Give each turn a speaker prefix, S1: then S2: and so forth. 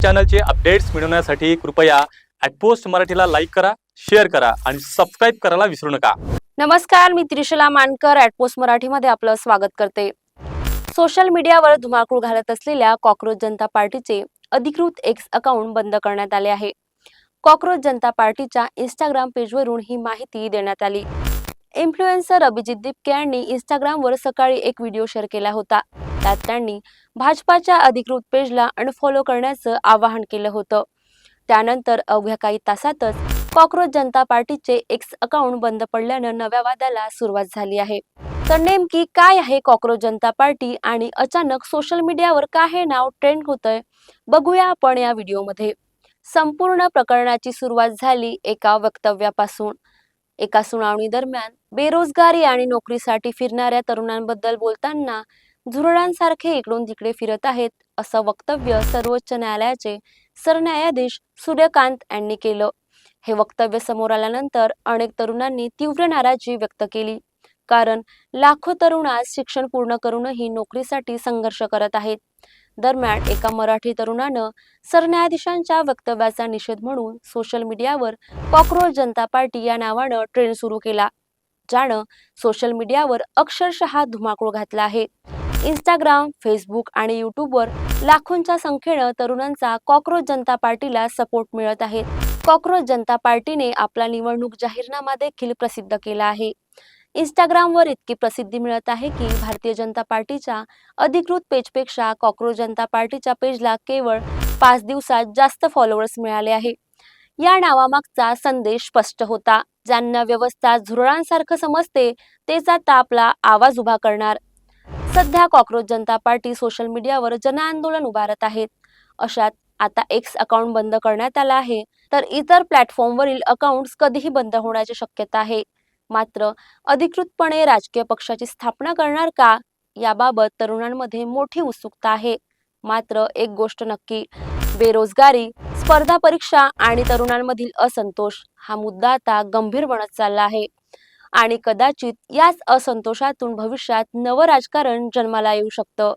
S1: चॅनलचे updates मिळवण्यासाठी कृपया @post मराठीला लाईक करा, शेअर करा आणि सबस्क्राइब करायला विसरू नका।
S2: नमस्कार, मी त्रिशला मानकर @पोस्ट मराठीमध्ये आपलं स्वागत करते। सोशल मीडियावर धुमाकूळ घालत असलेल्या कॉकरोच जनता पार्टीचे अधिकृत एक्स अकाउंट बंद करण्यात आले आहे। कॉकरोच जनता पार्टीच्या इंस्टाग्राम पेजवरून ही माहिती देण्यात आली। इन्फ्लुएन्सर अभिजित दीपके यांनी इंस्टाग्रामवर सकाळी एक व्हिडिओ शेअर केला होता। त्यात त्यांनी भाजपाच्या अधिकृत पेजला अनफॉलो करण्याचं आवाहन केलं होतं। त्यानंतर अवघ्या काही तासातच कॉकरोच जनता पार्टीचे एक्स अकाउंट बंद पडल्यानं नव्या वादाला सुरुवात झाली आहे। तर नेमकी काय आहे कॉकरोच जनता पार्टी आणि अचानक सोशल मीडियावर का हे नाव ट्रेंड होतंय, बघूया आपण या व्हिडिओमध्ये। संपूर्ण प्रकरणाची सुरुवात झाली एका वक्तव्यापासून। एका सुनावणी दरम्यान बेरोजगारी आणि नोकरीसाठी फिरणाऱ्या तरुणांबद्दल बोलताना झुरळांसारखे इकडून तिकडे फिरत आहेत असं वक्तव्य सर्वोच्च न्यायालयाचे सरन्यायाधीश सूर्यकांत यांनी केलं। हे वक्तव्य समोर आल्यानंतर अनेक तरुणांनी तीव्र नाराजी व्यक्त केली, कारण लाखो तरुण आज शिक्षण पूर्ण करूनही नोकरीसाठी संघर्ष करत आहेत। दरम्यान एका मराठी तरुणानं सरन्यायाधीशांच्या वक्तव्याचा निषेध म्हणून सोशल मीडियावर कॉकरोच जनता पार्टी या नावानं ट्रेंड सुरू केला, ज्यानं सोशल मीडियावर अक्षरशः धुमाकूळ घातला आहे। इंस्टाग्राम, फेसबुक आणि यूट्यूबवर लाखोंच्या संख्येनं तरुणांचा कॉकरोच जनता पार्टीला सपोर्ट मिळत आहे। कॉकरोच जनता पार्टीने आपला निवडणूक जाहीरनामा देखील प्रसिद्ध केला आहे। इंस्टाग्रामवर इतकी प्रसिद्धी मिळत आहे की भारतीय जनता पार्टीच्या अधिकृत पेजपेक्षा कॉकरोच जनता पार्टीच्या पेजला केवळ 5 दिवसात जास्त फॉलोअर्स मिळाले आहे। या नावामागचा संदेश स्पष्ट होता, ज्यांना व्यवस्था झुरळांसारखं समजते तेच आता आपला आवाज उभा करणार। सध्या कॉकरोच जनता पार्टी सोशल मीडियावर जनआंदोलन उभारत आहेत। अशात आता एक्स अकाउंट बंद करण्यात आला आहे, तर इतर प्लॅटफॉर्मवरील अकाउंट्स कधीही बंद होण्याची शक्यता आहे। मात्र अधिकृतपणे राजकीय पक्षाची स्थापना करणार का, याबाबत तरुणांमध्ये मोठी उत्सुकता आहे। मात्र एक गोष्ट नक्की, बेरोजगारी, स्पर्धा परीक्षा आणि तरुणांमधील असंतोष हा मुद्दा आता गंभीर बनत चालला आहे आणि कदाचित याच असंतोषातून भविष्यात नवं राजकारण जन्माला येऊ शकतं।